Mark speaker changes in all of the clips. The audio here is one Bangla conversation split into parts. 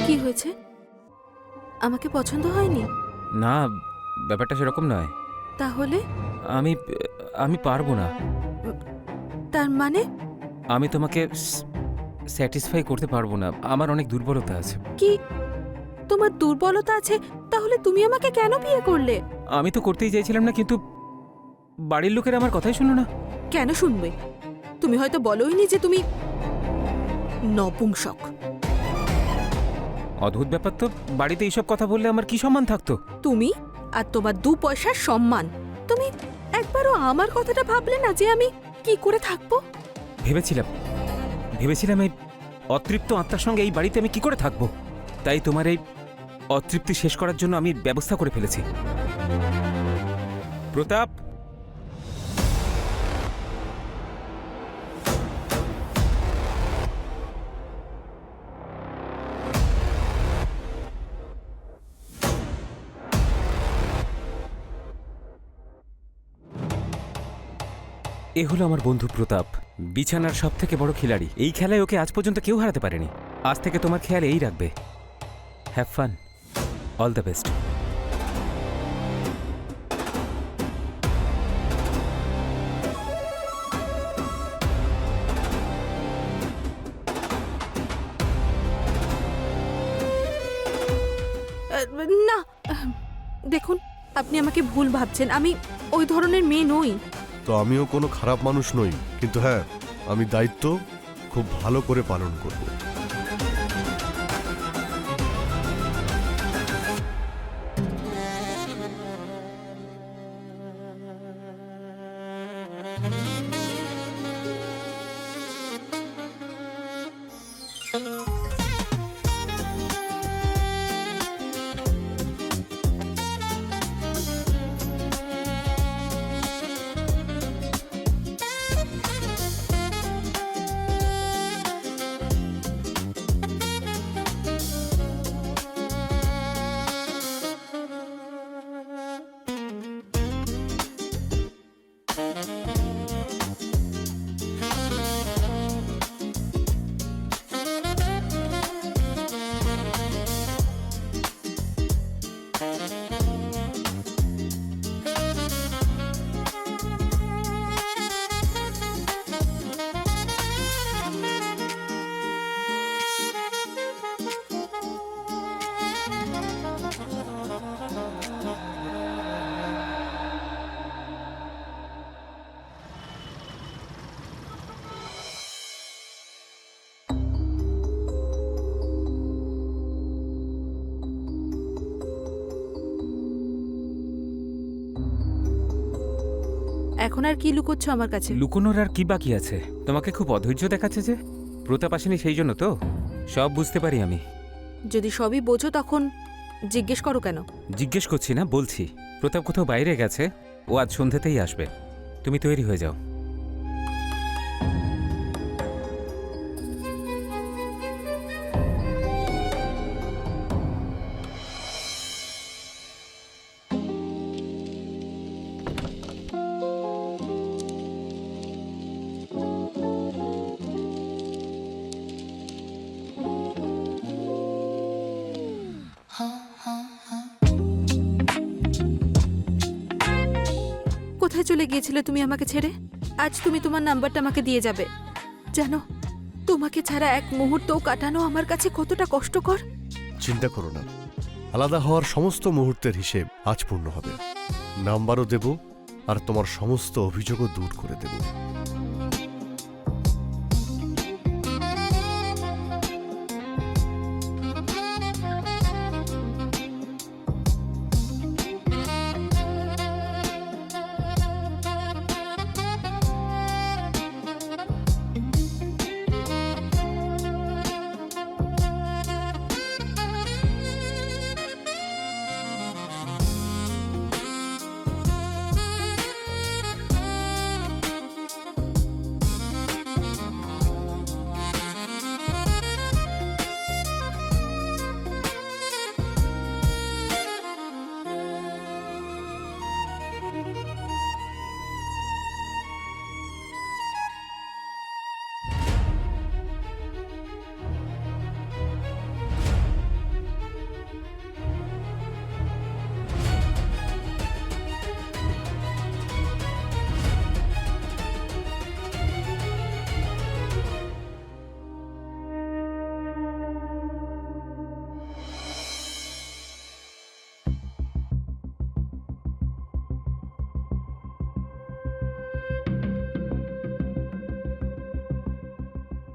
Speaker 1: কি হয়েছে? আমাকে পছন্দ হয়নি?
Speaker 2: না, ব্যাপারটা সেরকম নয়।
Speaker 1: তাহলে?
Speaker 2: আমি আমি পারবো না।
Speaker 1: তার মানে?
Speaker 2: আমি তোমাকে স্যাটিসফাই করতে পারবো না। আমার অনেক দুর্বলতা আছে।
Speaker 1: কি তোমার দুর্বলতা আছে? তাহলে তুমি আমাকে কেন বিয়ে করলে?
Speaker 2: আমি তো করতেই চাইছিলাম না, কিন্তু বাড়ির লোকের আমার কথাই শুনো না।
Speaker 1: কেন শুনবে? তুমি হয়তো বলোইনি যে তুমি নপুংসক।
Speaker 2: অদ্ভুত ব্যাপার তো, বাড়িতে এইসব কথা বললে আমার কি সম্মান থাকতো?
Speaker 1: তুমি আর তোমার 2 পয়সার সম্মান। তুমি একবারও আমার কথাটা ভাবলে না যে আমি কি করে থাকবো?
Speaker 2: ভেবেছিলাম এই অতৃপ্ত আত্মার সঙ্গে এই বাড়িতে আমি কি করে থাকবো। তাই তোমার এই অতৃপ্তি শেষ করার জন্য আমি ব্যবস্থা করে ফেলেছি। প্রতাপ, এ হলো আমার বন্ধু প্রতাপ, বিছানার সব থেকে বড় খিলাড়ি। এই খেলায় ওকে আজ পর্যন্ত কেউ হারাতে পারেনি। আজ থেকে তোমার খেয়াল এই রাখবে। Have fun, all the best.
Speaker 1: না, দেখুন, আপনি আমাকে ভুল ভাবছেন। আমি ওই ধরনের মেয়ে নই।
Speaker 3: তো আমিও কোনো খারাপ মানুষ নই, কিন্তু হ্যাঁ, আমি দায়িত্ব খুব ভালো করে পালন করব।
Speaker 1: এখন আর কি লুকোচ্ছ আমার কাছে?
Speaker 2: লুকোনোর আর কি বাকি আছে? তোমাকে খুব অধৈর্য দেখাচ্ছে যে। প্রতাপ আসেনি সেই জন্য তো? সব বুঝতে পারি আমি।
Speaker 1: যদি সবই বোঝো তখন জিজ্ঞেস করো কেন?
Speaker 2: জিজ্ঞেস করছি না, বলছি। প্রতাপ কোথাও বাইরে গেছে, ও আজ সন্ধ্যেতেই আসবে। তুমি তৈরি হয়ে যাও।
Speaker 1: কোথায় চলে গিয়েছিলে তুমি আমাকে ছেড়ে? আজ তুমি তোমার নাম্বারটা আমাকে দিয়ে যাবে। জানো, তোমাকে ছাড়া এক মুহূর্তও কাটানো আমার কাছে কতটা কষ্টকর।
Speaker 3: চিন্তা করো না, আলাদা হওয়ার সমস্ত মুহূর্তের হিসেব আজ পূর্ণ হবে। নাম্বারও দেব, আর তোমার সমস্ত অভিযোগও দূর করে দেব।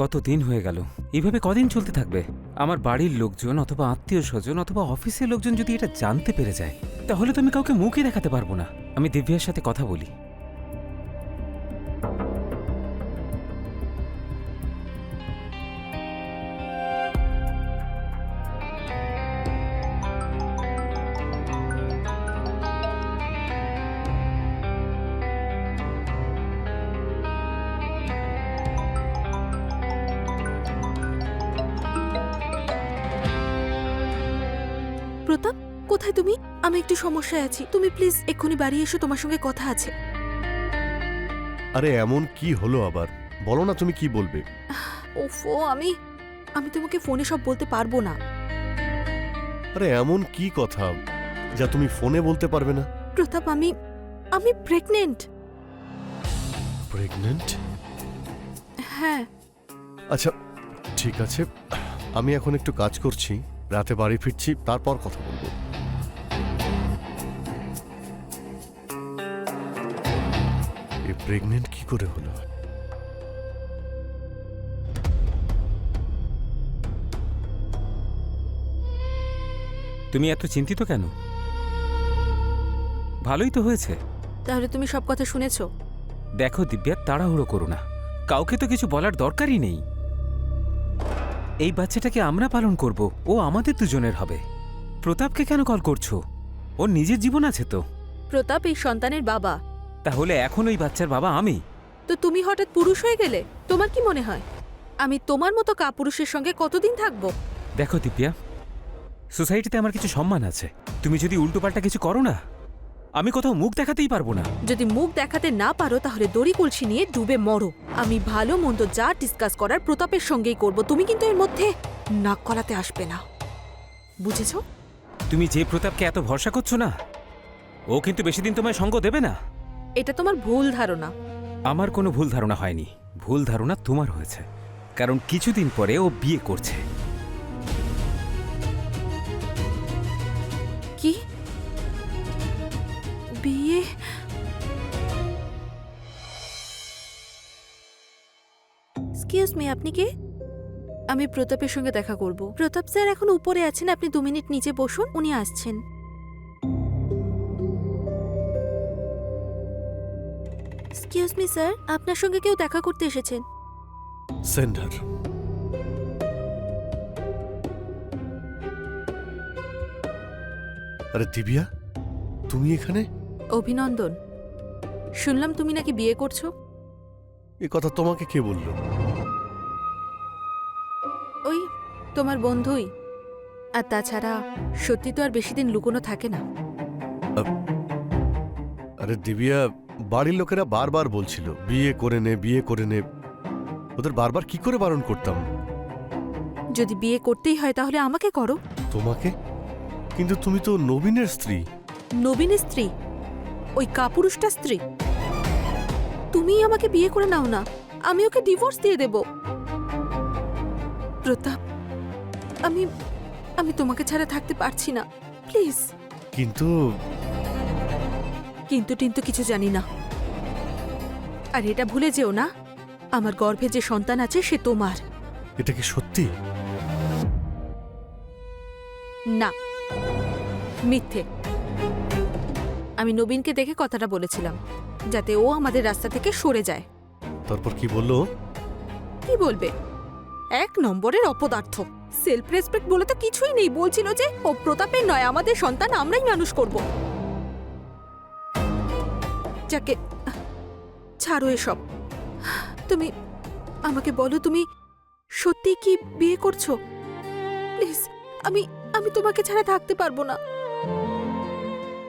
Speaker 2: কত দিন হয়ে গেল, এইভাবে কদিন চলতে থাকবে? আমার বাড়ির লোকজন অথবা আত্মীয় স্বজন অথবা অফিসের লোকজন যদি এটা জানতে পেরে যায়, তাহলে তো আমি কাউকে মুখই দেখাতে পারবো না। আমি দিব্যার সাথে কথা বলি।
Speaker 1: প্রতাপ, কোথায় তুমি? আমি একটু সমস্যায় আছি, তুমি প্লিজ এক্ষুনি বাড়ি এসো, তোমার সঙ্গে কথা আছে।
Speaker 3: আরে এমন কি হলো আবার? বলো না তুমি কি বলবে।
Speaker 1: ওফো, আমি আমি তোমাকে ফোনে সব বলতে পারবো না।
Speaker 3: আরে এমন কি কথা যা তুমি ফোনে বলতে পারবে না?
Speaker 1: প্রতাপ, আমি আমি প্রেগনেন্ট।
Speaker 3: প্রেগনেন্ট?
Speaker 1: হ্যাঁ।
Speaker 3: আচ্ছা ঠিক আছে, আমি এখন একটু কাজ করছি, রাতে বাড়ি ফিরছি, তারপর কথা বলবো। এ প্রেগনেন্ট কি করে হলো?
Speaker 2: তুমি এত চিন্তিত কেন? ভালোই তো হয়েছে।
Speaker 1: তাহলে তুমি সব কথা শুনেছো?
Speaker 2: দেখো দিব্যা, তাড়াহুড়ো করো না, কাউকে তো কিছু বলার দরকারই নেই। এই বাচ্চাটাকে আমরা পালন করব, ও আমাদের দুজনের হবে। প্রতাপকে কেন কল করছো? ওর নিজের জীবন আছে তো।
Speaker 1: প্রতাপ এই সন্তানের বাবা।
Speaker 2: তাহলে এখন ওই বাচ্চার বাবা আমি।
Speaker 1: তো তুমি হঠাৎ পুরুষ হয়ে গেলে? তোমার কি মনে হয় আমি তোমার মতো কাপুরুষের সঙ্গে কতদিন থাকবো?
Speaker 2: দেখো দিব্যা, সোসাইটিতে আমার কিছু সম্মান আছে। তুমি যদি উল্টোপাল্টা কিছু করো না, আমি কোথাও মুখ দেখাতেই পারবো না।
Speaker 1: যদি মুখ দেখাতে না পারো তাহলে দড়ি কলসি নিয়ে ডুবে মরো। আমি ভালো মন্দ যা ডিসকাস করার প্রতাপের সঙ্গেই করব, তুমি কিন্তু এর মধ্যে নাক গলাতে আসবে না, বুঝেছো?
Speaker 2: তুমি যে প্রতাপকে এত ভরসা করছো না, ও কিন্তু বেশি দিন তোমায় সঙ্গ দেবে না।
Speaker 1: এটা তোমার ভুল ধারণা।
Speaker 2: আমার কোনো ভুল ধারণা হয়নি, ভুল ধারণা তোমার হয়েছে, কারণ কিছুদিন পরে ও বিয়ে করছে।
Speaker 1: কি? বিয়ে? এক্সকিউজ মি, আপনি কে? আমি প্রতাপের সঙ্গে দেখা করব। প্রতাপ স্যার এখন উপরে আছেন, আপনি 2 মিনিট নিচে বসুন, উনি আসছেন। এক্সকিউজ মি স্যার, আপনার সঙ্গে কেউ দেখা করতে এসেছেন।
Speaker 3: সেন্ডার। আরে দিব্যা, তুমি এখানে?
Speaker 1: অভিনন্দন, শুনলাম তুমি নাকি বিয়ে করছো।
Speaker 3: এ কথা তোমাকে কে বললো?
Speaker 1: ওই তোমার বন্ধুই। আর তাছাড়া সত্যি তো আর বেশি দিন লুকোনো থাকে না।
Speaker 3: আরে দিব্যা, বাড়ির লোকেরা বারবার বলছিল বিয়ে করে নে, বিয়ে করে নে। ওদের বারবার কি করে বারণ করতাম?
Speaker 1: যদি বিয়ে করতেই হয় তাহলে আমাকে করো।
Speaker 3: তোমাকে? কিন্তু তুমি তো নবীনের স্ত্রী।
Speaker 1: নবীনের স্ত্রী? ওই কাপুরুষটা স্ত্রী? তুমিই আমাকে বিয়ে করে নাও না, আমি ওকে ডিভোর্স দিয়ে দেব। প্রতাপ, আমি আমি তোমাকে ছাড়া থাকতে পারছি না, প্লিজ।
Speaker 3: কিন্তু
Speaker 1: কিন্তু টিন্তু কিছু জানি না। আর এটা ভুলে যেও না, আমার গর্ভে যে সন্তান আছে সে তোমার।
Speaker 3: এটা কি সত্যি?
Speaker 1: না, মিথ্যে। আমি নবীনকে দেখে কথাটা বলেছিলাম, যাতে ও আমাদের রাস্তা থেকে সরে যায়।
Speaker 3: তারপর কি বললো?
Speaker 1: কি বলবে? 1 নম্বরের অপদার্থ। সেলফ রেসপেক্ট বলে তো কিছুই নেই। বলছিল যে ও প্রতাপের নয়, আমাদের সন্তান আমরাই মানুষ করব। যাকে ছাড়ো এসব। তুমি আমাকে বলো, তুমি সত্যি কি বিয়ে করছো? প্লিজ, আমি আমি তোমাকে ছাড়া থাকতে পারবো না।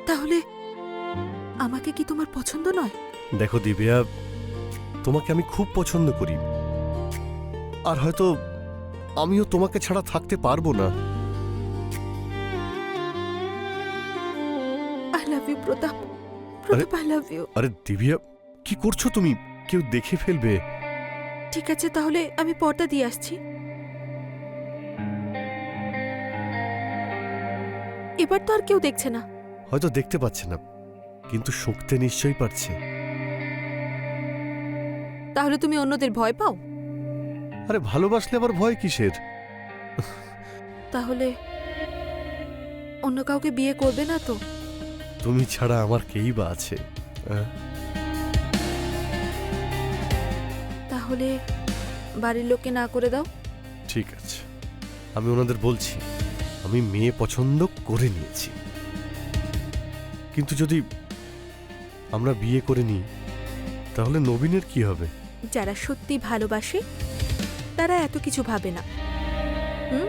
Speaker 1: তাহলে আমাকে কি তোমার পছন্দ নয়?
Speaker 3: দেখো দিব্যা, তোমাকে আমি খুব পছন্দ করি, আর হয়তো আমিও তোমাকে ছাড়া থাকতে পারবো না।
Speaker 1: I love you Pratap. Pratap, I love you.
Speaker 3: আরে দিব্যা, কি করছো তুমি? কেউ দেখে ফেলবে।
Speaker 1: ঠিক আছে, তাহলে আমি পর্দা দিয়ে আসছি। এবার তো আর কেউ দেখছে না।
Speaker 3: হয়তো দেখতে পাচ্ছে না, কিন্তু শুঁকতে নিশ্চয়ই পারছে।
Speaker 1: তাহলে তুমি অন্যদের ভয় পাও?
Speaker 3: আরে ভালোবাসলে আবার ভয় কিসের?
Speaker 1: তাহলে অন্য কাউকে বিয়ে করবে না তো?
Speaker 3: তুমি ছাড়া আমার কেই বা আছে?
Speaker 1: তাহলে বাড়ির লোককে না করে দাও।
Speaker 3: ঠিক আছে, আমি ওনাদের বলছি আমি মেয়ে পছন্দ করে নিয়েছি। কিন্তু যদি আমরা বিয়ে করে নিই তাহলে নবীনের কি হবে?
Speaker 1: যারা সত্যি ভালোবাসে তারা এত কিছু ভাবে না। হুম।